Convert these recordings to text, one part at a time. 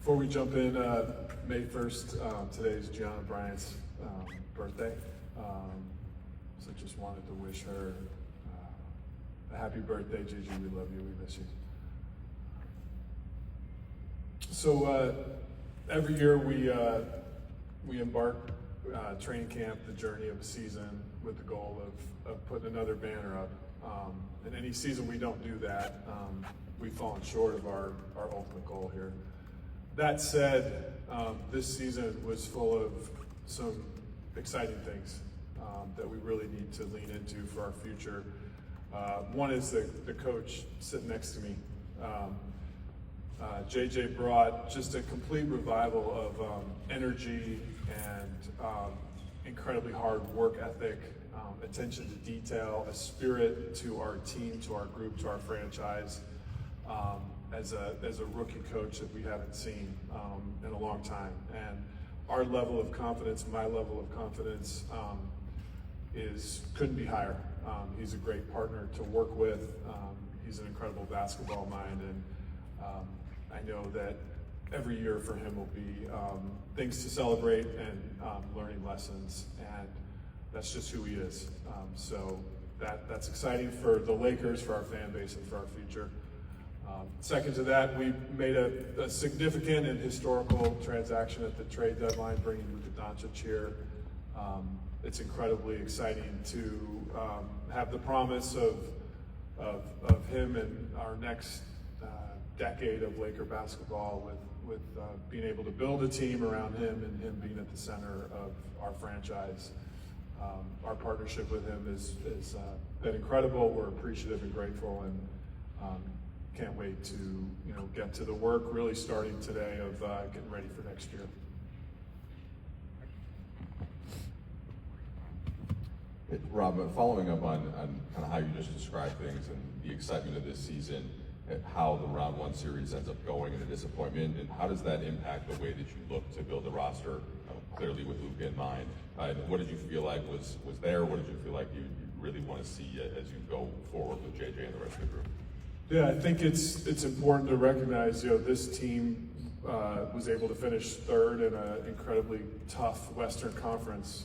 Before we jump in, May 1st, today is Gianna Bryant's birthday. So just wanted to wish her a happy birthday, Gigi. We love you, we miss you. So every year we embark training camp, the journey of a season, with the goal of putting another banner up. And any season we don't do that, we've fallen short of our ultimate goal here. That said, this season was full of some exciting things that we really need to lean into for our future. One is the coach sitting next to me. JJ brought just a complete revival of energy and incredibly hard work ethic, attention to detail, a spirit to our team, to our group, to our franchise, as a rookie coach that we haven't seen in a long time. And our level of confidence, my level of confidence, couldn't be higher. He's a great partner to work with. He's an incredible basketball mind, and I know that every year for him will be things to celebrate and learning lessons, and that's just who he is. So that's exciting for the Lakers, for our fan base, and for our future. Second to that, we made a significant and historical transaction at the trade deadline, bringing Luka Doncic here. It's incredibly exciting to have the promise of him and our next decade of Laker basketball with being able to build a team around him and him being at the center of our franchise. Our partnership with him has been incredible. We're appreciative and grateful, and can't wait to get to the work really starting today of getting ready for next year. Rob, following up on kind of how you just described things and the excitement of this season, how the round one series ends up going and the disappointment, and how does that impact the way that you look to build the roster, clearly with Luka in mind? What did you feel like was there? What did you feel like you really want to see as you go forward with JJ and the rest of the group? Yeah, I think it's important to recognize, this team was able to finish third in an incredibly tough Western Conference.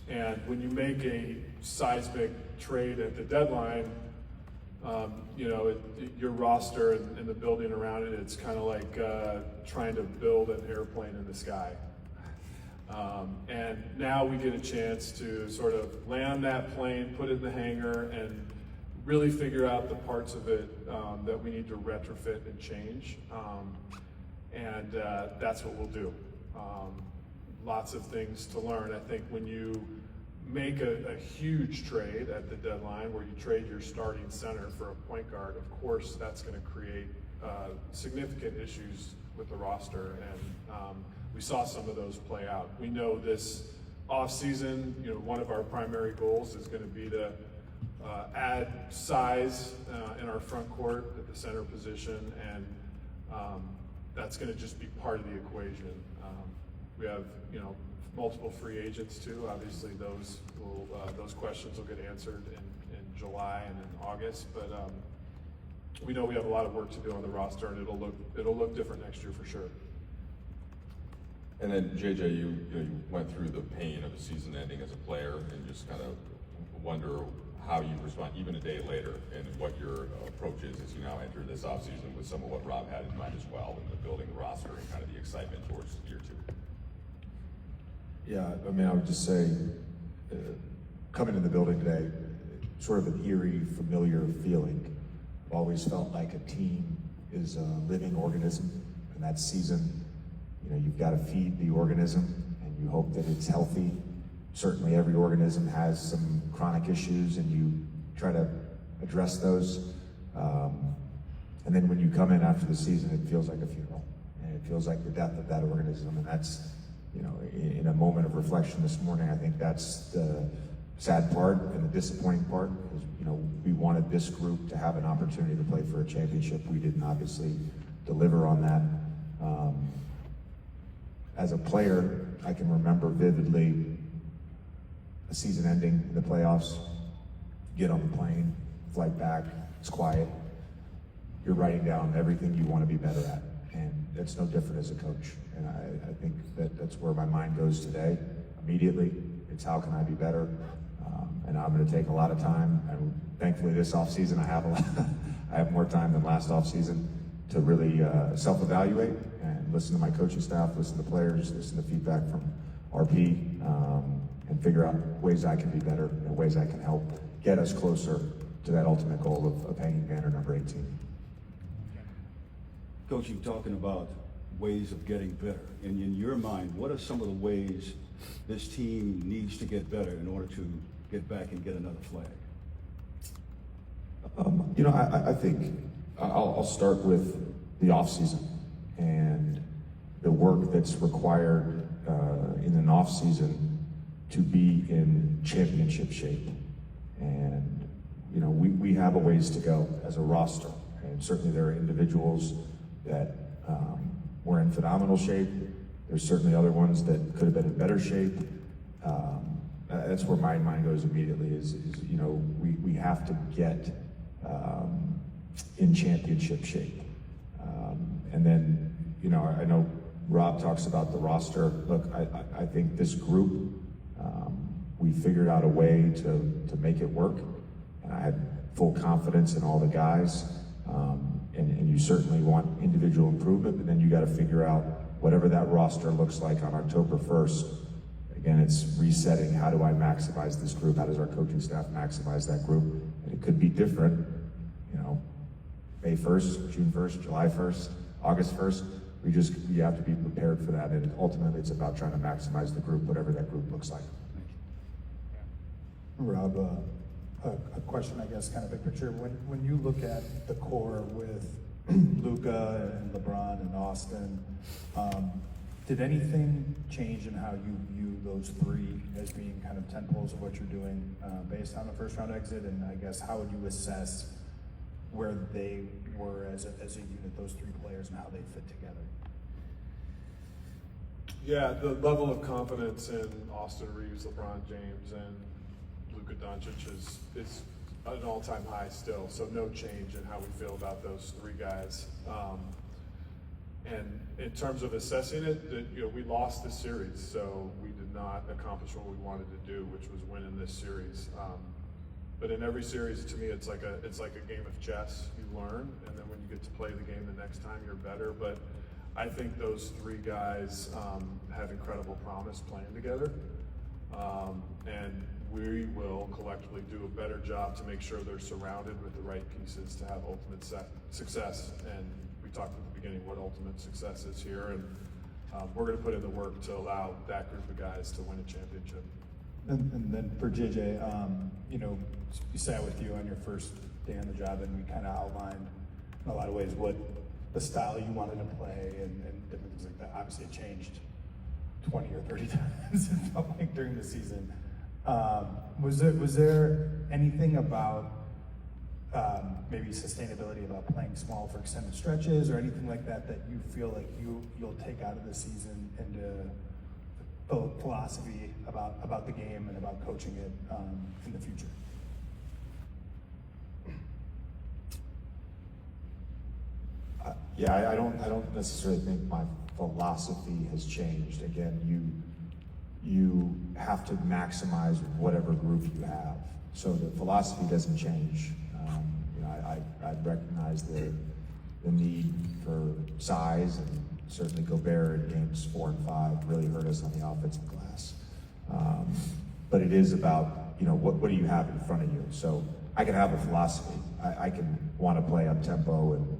And when you make a seismic trade at the deadline, your roster and the building around it, it's kind of like trying to build an airplane in the sky. And now we get a chance to sort of land that plane, put it in the hangar, and really figure out the parts of it that we need to retrofit and change. And that's what we'll do. Lots of things to learn. I think when you make a huge trade at the deadline where you trade your starting center for a point guard, of course that's going to create significant issues with the roster, and we saw some of those play out. We know this offseason, one of our primary goals is going to be to add size in our front court at the center position, and that's going to just be part of the equation. We have, multiple free agents too. Obviously, those questions will get answered in July and in August. But we know we have a lot of work to do on the roster, and it'll look different next year for sure. And then JJ, you went through the pain of the season ending as a player, and just kind of wonder how you respond even a day later, and what your approach is as you now enter this offseason with some of what Rob had in mind as well, and the building the roster and kind of the excitement towards year two. Yeah, I would just say, coming in the building today, sort of an eerie, familiar feeling. I've always felt like a team is a living organism, and that season, you've got to feed the organism, and you hope that it's healthy. Certainly every organism has some chronic issues, and you try to address those. And then when you come in after the season, it feels like a funeral, and it feels like the death of that organism, and that's, in a moment of reflection this morning, I think that's the sad part and the disappointing part, because, we wanted this group to have an opportunity to play for a championship. We didn't obviously deliver on that. As a player, I can remember vividly a season ending in the playoffs, get on the plane, flight back, it's quiet. You're writing down everything you want to be better at. And it's no different as a coach. And I think that's where my mind goes today. Immediately, it's how can I be better? And I'm going to take a lot of time. And thankfully, this off season, I have I have more time than last off season to really self-evaluate and listen to my coaching staff, listen to players, listen to feedback from RP, and figure out ways I can be better and ways I can help get us closer to that ultimate goal of hanging banner number 18. Coach, you're talking about ways of getting better. And in your mind, what are some of the ways this team needs to get better in order to get back and get another flag? I think I'll start with the offseason and the work that's required in an offseason to be in championship shape. And, we have a ways to go as a roster. And certainly there are individuals that were in phenomenal shape. There's certainly other ones that could have been in better shape. That's where my mind goes immediately is we have to get in championship shape. And then, I know Rob talks about the roster. Look, I think this group, we figured out a way to make it work. And I had full confidence in all the guys. And you certainly want individual improvement, but then you got to figure out whatever that roster looks like on October 1st. Again, it's resetting. How do I maximize this group? How does our coaching staff maximize that group? And it could be different, May 1st, June 1st, July 1st, August 1st. We have to be prepared for that. And ultimately, it's about trying to maximize the group, whatever that group looks like. Rob, a question, I guess, kind of big picture. When you look at the core with Luka and LeBron and Austin, did anything change in how you view those three as being kind of tentpoles of what you're doing based on the first round exit? And I guess how would you assess where they were as a unit, those three players, and how they fit together? Yeah, the level of confidence in Austin Reeves, LeBron James, and Luka Doncic is at an all-time high still, so no change in how we feel about those three guys. And in terms of assessing it, we lost this series, so we did not accomplish what we wanted to do, which was win in this series. But in every series, to me, it's like a game of chess. You learn, and then when you get to play the game the next time, you're better. But I think those three guys have incredible promise playing together, and we will collectively do a better job to make sure they're surrounded with the right pieces to have ultimate success. And we talked at the beginning what ultimate success is here, and we're going to put in the work to allow that group of guys to win a championship. And then for JJ, we sat with you on your first day on the job, and we kind of outlined in a lot of ways what the style you wanted to play and different things like that. Obviously, it changed 20 or 30 times it felt like during the season. Was there anything about maybe sustainability about playing small for extended stretches or anything like that you feel like you'll take out of the season into philosophy about the game and about coaching it in the future? I don't necessarily think my philosophy has changed. Again, you have to maximize whatever group you have. So the philosophy doesn't change. I recognize the need for size, and certainly Gobert in games 4 and 5 really hurt us on the offensive glass. But it is about, what do you have in front of you? So I can have a philosophy. I can want to play up tempo and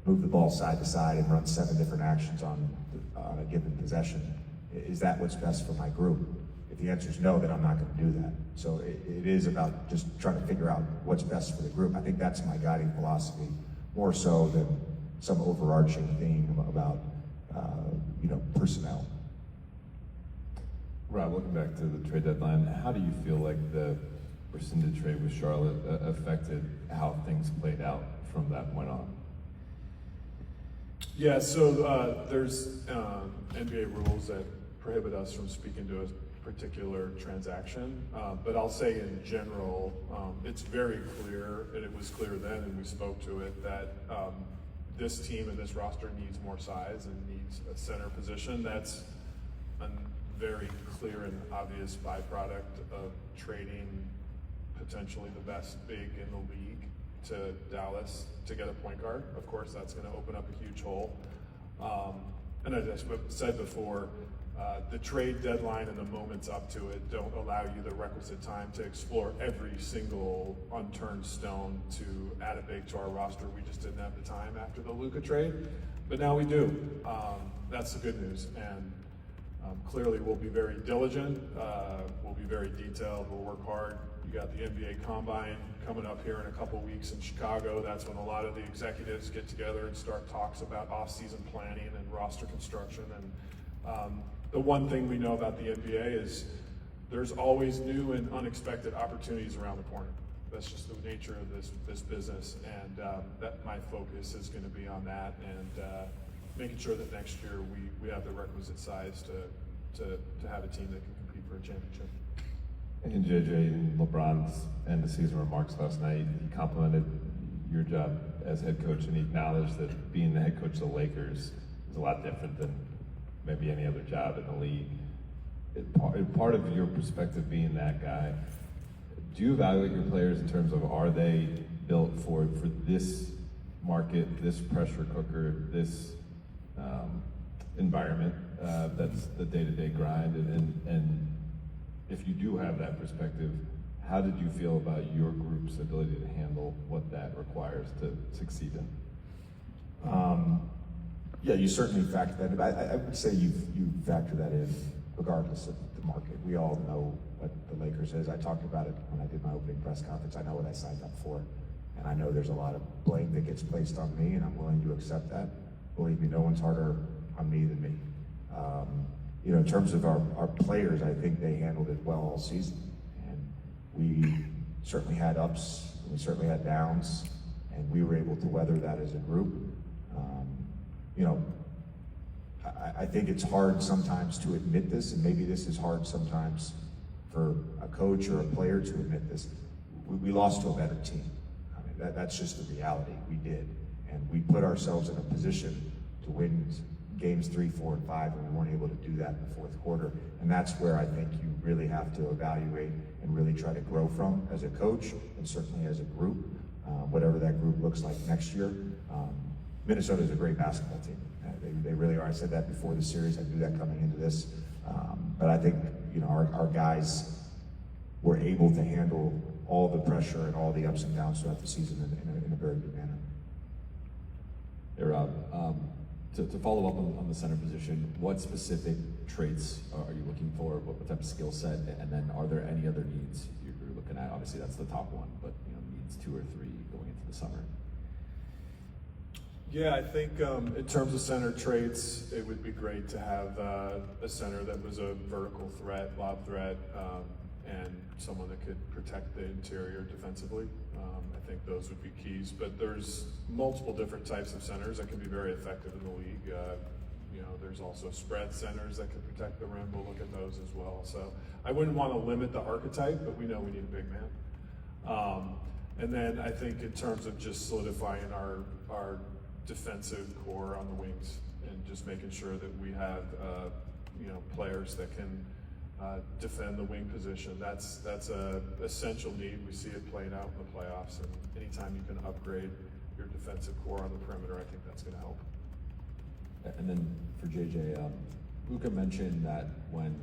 move the ball side to side and run 7 different actions on a given possession. Is that what's best for my group? If the answer is no, then I'm not going to do that. So it is about just trying to figure out what's best for the group. I think that's my guiding philosophy, more so than some overarching theme about personnel. Rob, looking back to the trade deadline, how do you feel like the rescinded trade with Charlotte affected how things played out from that point on? Yeah, so there's NBA rules that prohibit us from speaking to a particular transaction, but I'll say in general, it's very clear, and it was clear then, and we spoke to it, that this team and this roster needs more size and needs a center position. That's a very clear and obvious byproduct of trading potentially the best big in the league to Dallas to get a point guard. Of course, that's going to open up a huge hole. And as I said before, the trade deadline and the moments up to it don't allow you the requisite time to explore every single unturned stone to add a big to our roster. We just didn't have the time after the Luka trade, but now we do. That's the good news. And clearly we'll be very diligent, we'll be very detailed, we'll work hard. You got the NBA Combine coming up here in a couple weeks in Chicago. That's when a lot of the executives get together and start talks about off-season planning and roster construction. And the one thing we know about the NBA is there's always new and unexpected opportunities around the corner. That's just the nature of this business, and that my focus is going to be on that and making sure that next year we have the requisite size to have a team that can compete for a championship. In JJ and LeBron's end of season remarks last night, he complimented your job as head coach, and he acknowledged that being the head coach of the Lakers is a lot different than maybe any other job in the league. Part of your perspective being that guy, do you evaluate your players in terms of are they built for this market, this pressure cooker, this environment that's the day-to-day grind? And if you do have that perspective, how did you feel about your group's ability to handle what that requires to succeed in? Yeah, you certainly factor that in. I would say you factor that in regardless of the market. We all know what the Lakers is. I talked about it when I did my opening press conference. I know what I signed up for, and I know there's a lot of blame that gets placed on me, and I'm willing to accept that. Believe me, no one's harder on me than me. You know, in terms of our players, I think they handled it well all season, and we certainly had ups, and we certainly had downs, and we were able to weather that as a group. You know, I think it's hard sometimes to admit this, and maybe this is hard sometimes for a coach or a player to admit this. We lost to a better team. I mean, that's just the reality. We did, and we put ourselves in a position to win games 3, 4, and 5, and we weren't able to do that in the fourth quarter. And that's where I think you really have to evaluate and really try to grow from as a coach, and certainly as a group, whatever that group looks like next year. Minnesota is a great basketball team. They really are. I said that before the series. I knew that coming into this. But I think, you know, our guys were able to handle all the pressure and all the ups and downs throughout the season in a very good manner. Hey, Rob, to follow up on the center position, what specific traits are you looking for? What type of skill set? And then are there any other needs you're looking at? Obviously, that's the top one, but you know, needs 2 or 3 going into the summer. Yeah, I think in terms of center traits, it would be great to have a center that was a vertical threat, lob threat, and someone that could protect the interior defensively. I think those would be keys, but there's multiple different types of centers that can be very effective in the league. You know, there's also spread centers that can protect the rim. We'll look at those as well. So I wouldn't want to limit the archetype, but we know we need a big man. And then I think in terms of just solidifying our defensive core on the wings and just making sure that we have you know, players that can defend the wing position. That's a essential need. We see it playing out in the playoffs, and anytime you can upgrade your defensive core on the perimeter, I think that's going to help. And then for JJ, Luka mentioned that when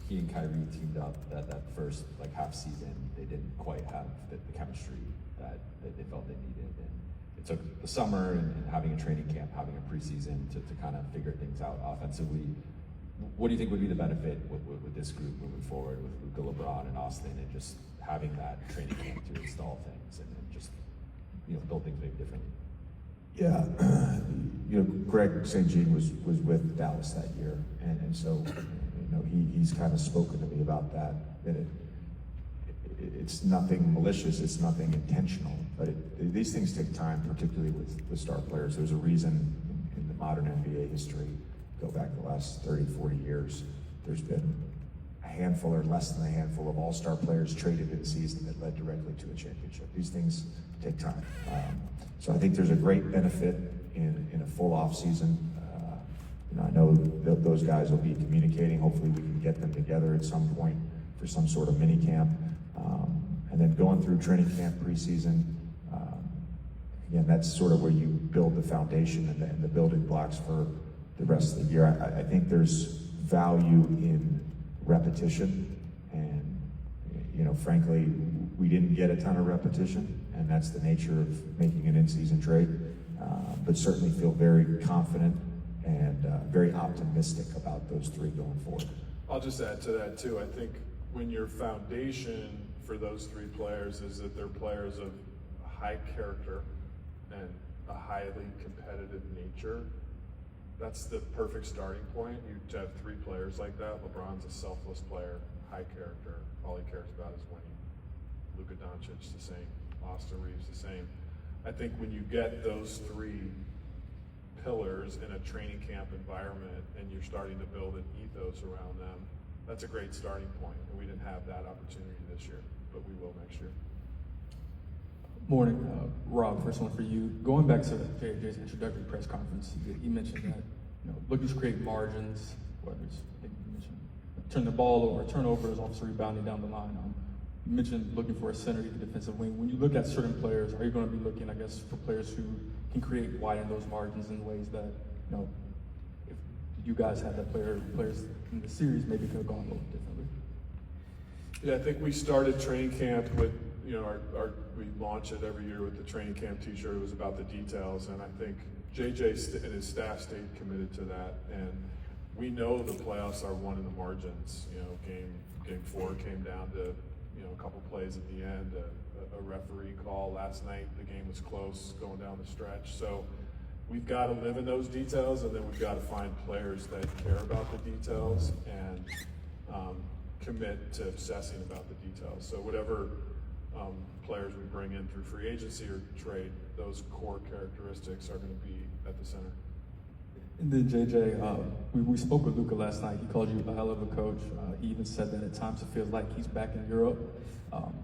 he and Kyrie teamed up, that first like half season, they didn't quite have the chemistry that they felt they needed. And it took the summer and having a training camp, having a preseason to kind of figure things out offensively. What do you think would be the benefit with this group moving forward with Luka, LeBron, and Austin, and just having that training camp to install things and just, you know, build things maybe differently? Yeah, you know, Greg St. Jean was with Dallas that year, and so, you know, he's kind of spoken to me about that it's nothing malicious, it's nothing intentional, but these things take time, particularly with star players. There's a reason in the modern NBA history, go back the last 30, 40 years, there's been a handful or less than a handful of all-star players traded in a season that led directly to a championship. These things take time. So I think there's a great benefit in a full off season. I know those guys will be communicating. Hopefully we can get them together at some point for some sort of mini camp. And then going through training camp preseason, again, that's sort of where you build the foundation and the building blocks for the rest of the year. I think there's value in repetition, and frankly, we didn't get a ton of repetition, and that's the nature of making an in-season trade. But certainly feel very confident and very optimistic about those three going forward. I'll just add to that too. I think when your foundation for those three players is that they're players of high character and a highly competitive nature, that's the perfect starting point. You have three players like that. LeBron's a selfless player, high character. All he cares about is winning. Luka Doncic the same. Austin Reeves the same. I think when you get those three pillars in a training camp environment and you're starting to build an ethos around them, that's a great starting point. And we didn't have that opportunity this year, but we will next year. Morning, Rob. First one for you. Going back to JJ's introductory press conference, he mentioned that looking to create margins, whether it's I think you mentioned turn the ball over, turnovers, offensive rebounding down the line. You mentioned looking for a center, the defensive wing. When you look at certain players, are you going to be looking, I guess, for players who can widen those margins in ways that if you guys had that players in the series, maybe could have gone a little differently? Yeah, I think we started training camp with, we launch it every year with the training camp t-shirt. It was about the details, and I think JJ and his staff stayed committed to that. And we know the playoffs are won in the margins. Game 4 came down to, a couple plays at the end, a referee call last night. The game was close going down the stretch. So we've got to live in those details, and then we've got to find players that care about the details and commit to obsessing about the details. So whatever players we bring in through free agency or trade, those core characteristics are going to be at the center. And then JJ, we spoke with Luka last night. He called you a hell of a coach. He even said that at times it feels like he's back in Europe.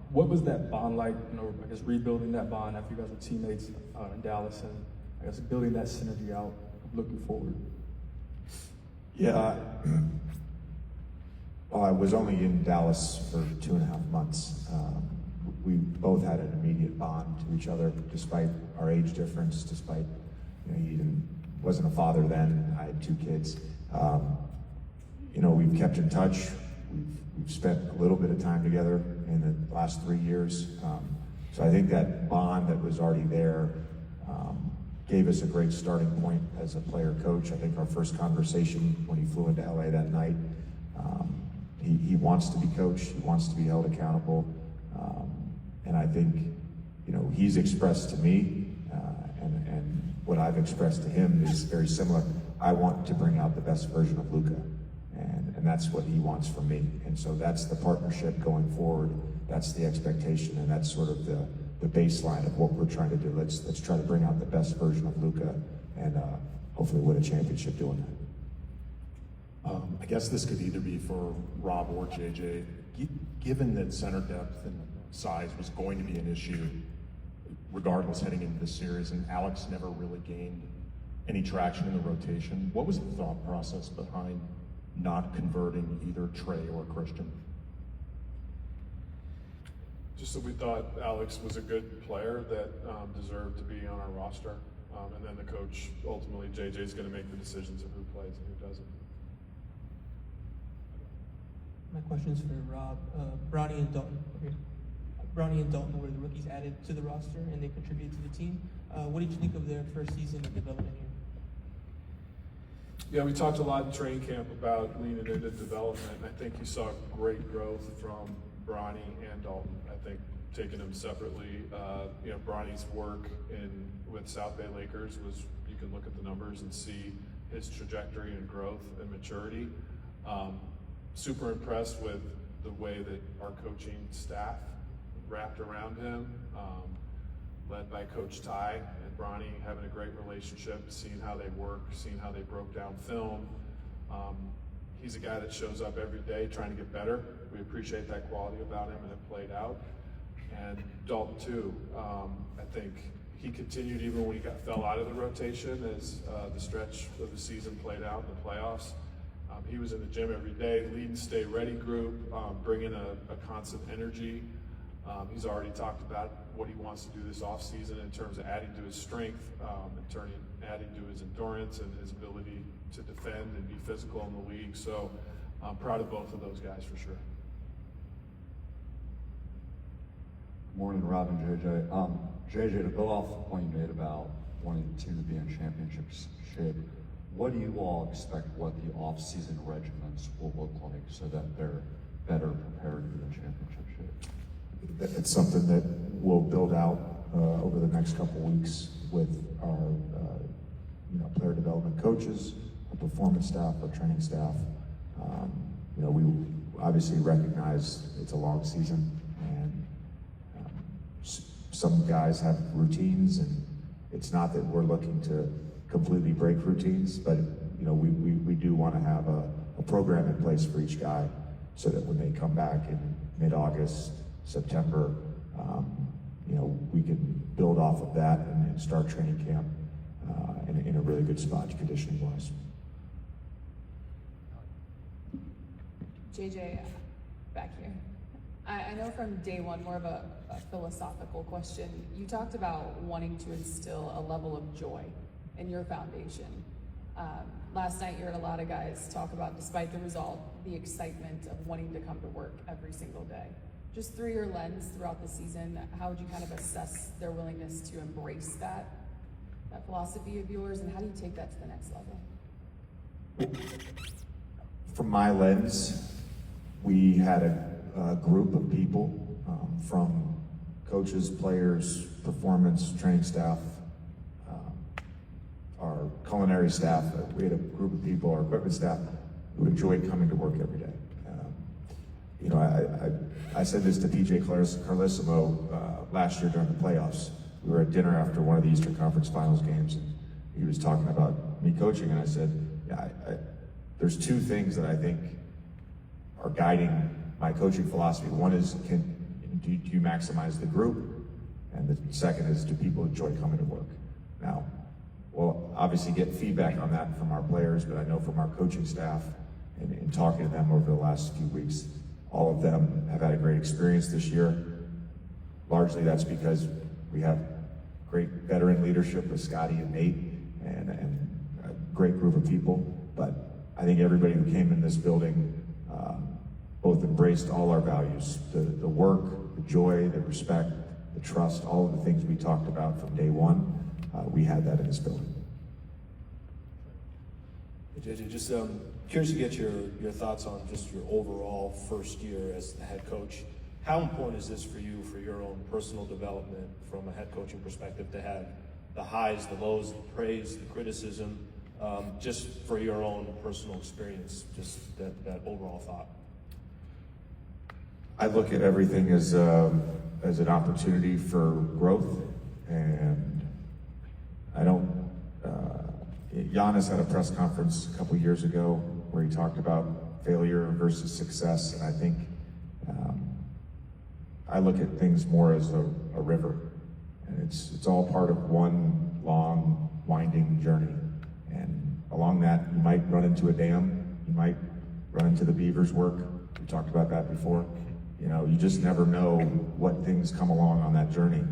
What was that bond like? I guess rebuilding that bond after you guys were teammates in Dallas, and I guess building that synergy out, looking forward. Yeah. Well, I was only in Dallas for 2.5 months. We both had an immediate bond to each other, despite our age difference, despite he wasn't a father then. I had 2 kids. We've kept in touch. We've spent a little bit of time together in the last 3 years. So I think that bond that was already there gave us a great starting point as a player coach. I think our first conversation when he flew into LA that night, he wants to be coached. He wants to be held accountable. And I think, he's expressed to me, and what I've expressed to him is very similar. I want to bring out the best version of Luka, and that's what he wants from me. And so that's the partnership going forward. That's the expectation, and that's sort of the baseline of what we're trying to do. Let's try to bring out the best version of Luka, and hopefully win a championship doing that. I guess this could either be for Rob or JJ. Given that center depth and size was going to be an issue, regardless heading into this series, and Alex never really gained any traction in the rotation, what was the thought process behind not converting either Trey or Christian? Just that we thought Alex was a good player that deserved to be on our roster. And then the coach, ultimately, JJ's going to make the decisions of who plays and who doesn't. My question is for Rob. Bronny and Dalton were the rookies added to the roster, and they contributed to the team. What did you think of their first season of development here? Yeah, we talked a lot in training camp about leaning into development, and I think you saw great growth from Bronny and Dalton. I think taking them separately, Bronny's work with South Bay Lakers was, you can look at the numbers and see his trajectory and growth and maturity. Super impressed with the way that our coaching staff wrapped around him, led by Coach Ty and Bronny, having a great relationship, seeing how they work, seeing how they broke down film. He's a guy that shows up every day trying to get better. We appreciate that quality about him, and it played out. And Dalton too, I think He continued even when he fell out of the rotation as the stretch of the season played out in the playoffs. He was in the gym every day, leading Stay Ready group, bringing a constant energy. He's already talked about what he wants to do this offseason in terms of adding to his strength, adding to his endurance and his ability to defend and be physical in the league. So I'm proud of both of those guys for sure. Good morning, Rob and JJ. JJ, to build off the point you made about wanting the team to be in championship shape, what do you all expect what the off-season regiments will look like so that they're better prepared for the championship shape? It's something that we'll build out over the next couple weeks with our player development coaches, our performance staff, our training staff. We obviously recognize it's a long season, and some guys have routines, and it's not that we're looking to completely break routines, but we do want to have a program in place for each guy so that when they come back in mid-August, September, we can build off of that and start training camp in a really good spot conditioning-wise. JJ, back here. I know from day one, more of a philosophical question. You talked about wanting to instill a level of joy in your foundation. Last night, you heard a lot of guys talk about, despite the result, the excitement of wanting to come to work every single day. Just through your lens throughout the season, how would you kind of assess their willingness to embrace that philosophy of yours, and how do you take that to the next level? From my lens, we had a group of people from coaches, players, performance, training staff, our culinary staff. We had a group of people, our equipment staff, who enjoyed coming to work every day. I said this to PJ Carlissimo last year during the playoffs. We were at dinner after one of the Eastern Conference Finals games, and he was talking about me coaching, and I said, there's two things that I think are guiding my coaching philosophy. One is, do you maximize the group? And the second is, do people enjoy coming to work? Now, we'll obviously get feedback on that from our players, but I know from our coaching staff and in talking to them over the last few weeks, all of them have had a great experience this year. Largely that's because we have great veteran leadership with Scotty and Nate and a great group of people. But I think everybody who came in this building both embraced all our values, the work, the joy, the respect, the trust, all of the things we talked about from day one. We had that in this building. Hey, JJ, just curious to get your thoughts on just your overall first year as the head coach. How important is this for you, for your own personal development from a head coaching perspective, to have the highs, the lows, the praise, the criticism, just for your own personal experience, just that overall thought? I look at everything as an opportunity for growth, and I don't. Giannis had a press conference a couple years ago where he talked about failure versus success, and I think I look at things more as a river, and it's all part of one long, winding journey. And along that, you might run into a dam, you might run into the beaver's work. We talked about that before. You just never know what things come along on that journey.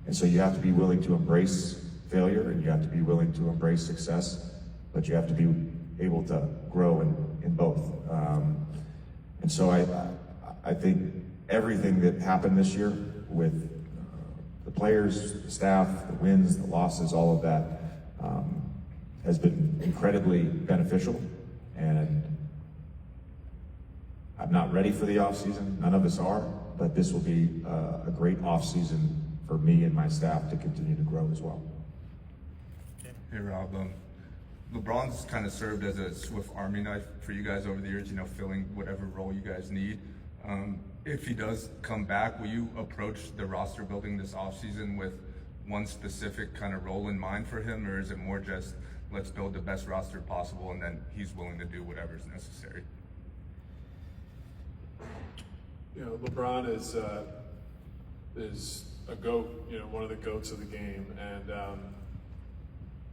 And so you have to be willing to embrace failure, and you have to be willing to embrace success, but you have to be able to grow in both. And so I think everything that happened this year with the players, the staff, the wins, the losses, all of that has been incredibly beneficial. And I'm not ready for the offseason. None of us are, but this will be a great offseason for me and my staff to continue to grow as well. Hey Rob, LeBron's kind of served as a Swift Army knife for you guys over the years, filling whatever role you guys need. If he does come back, will you approach the roster building this offseason with one specific kind of role in mind for him, or is it more just let's build the best roster possible and then he's willing to do whatever's necessary? LeBron is is a GOAT, you know, one of the GOATs of the game, and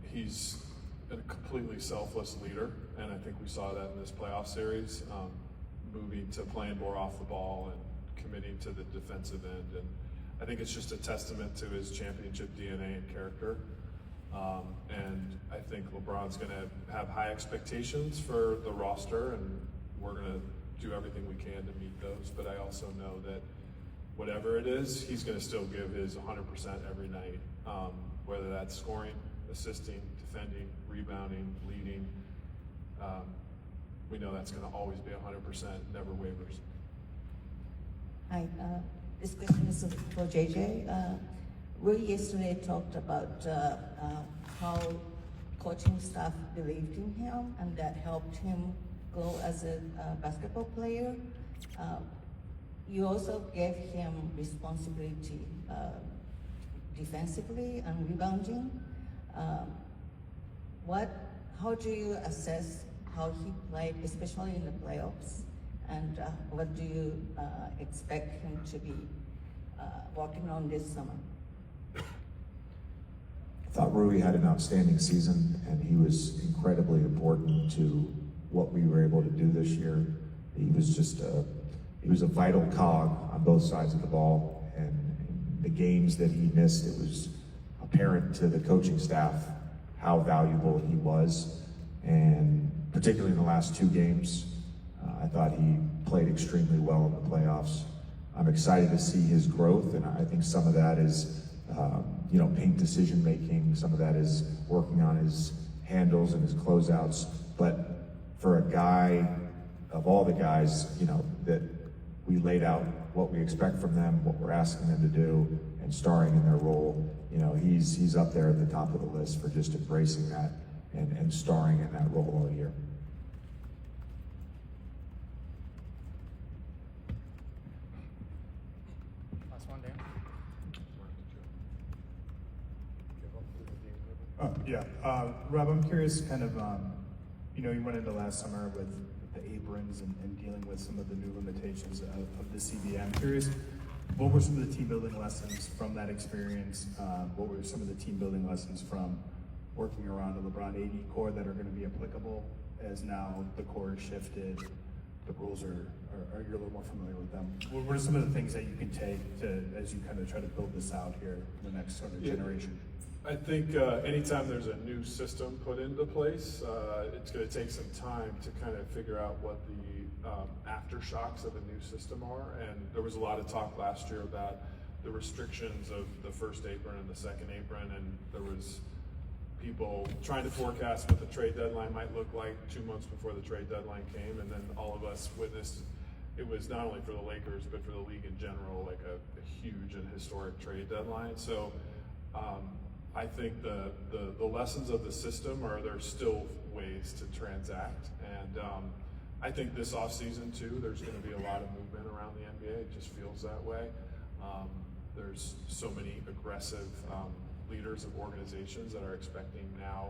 he's a completely selfless leader, and I think we saw that in this playoff series, moving to playing more off the ball and committing to the defensive end, and I think it's just a testament to his championship DNA and character. And I think LeBron's going to have high expectations for the roster, and we're going to do everything we can to meet those. But I also know that whatever it is, he's going to still give his 100% every night, whether that's scoring, assisting, defending, rebounding, leading. We know that's going to always be 100%, never wavers. Hi, this question is for JJ. Roy yesterday talked about how coaching staff believed in him and that helped him grow as a basketball player. You also gave him responsibility defensively and rebounding. How do you assess how he played, especially in the playoffs? And what do you expect him to be working on this summer? I thought Rui had an outstanding season, and he was incredibly important to what we were able to do this year. He was just he was a vital cog on both sides of the ball, and in the games that he missed, it was apparent to the coaching staff how valuable he was, and particularly in the last two games, I thought he played extremely well in the playoffs. I'm excited to see his growth, and I think some of that is paint decision making. Some of that is working on his handles and his closeouts. But for a guy, of all the guys, that we laid out what we expect from them, what we're asking them to do, and starring in their role, he's up there at the top of the list for just embracing that and starring in that role all year. Rob, I'm curious, kind of, you went into last summer with the aprons and dealing with some of the new limitations of the CBA. I'm curious, what were some of the team building lessons from that experience? What were some of the team building lessons from working around a LeBron AD core that are going to be applicable as now the core has shifted, the rules are you're a little more familiar with them? What are some of the things that you can take to, as you kind of try to build this out here in the next sort of generation? I think anytime there's a new system put into place, it's going to take some time to kind of figure out what the aftershocks of the new system are. And there was a lot of talk last year about the restrictions of the first apron and the second apron, and there was people trying to forecast what the trade deadline might look like 2 months before the trade deadline came, and then all of us witnessed it was not only for the Lakers but for the league in general, like a huge and historic trade deadline. So I think the lessons of the system are there's still ways to transact, and I think this offseason too, there's going to be a lot of movement around the NBA. It just feels that way. There's so many aggressive leaders of organizations that are expecting now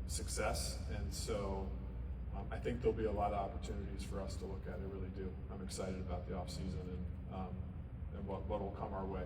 success, and so I think there'll be a lot of opportunities for us to look at. I really do. I'm excited about the offseason and what will come our way.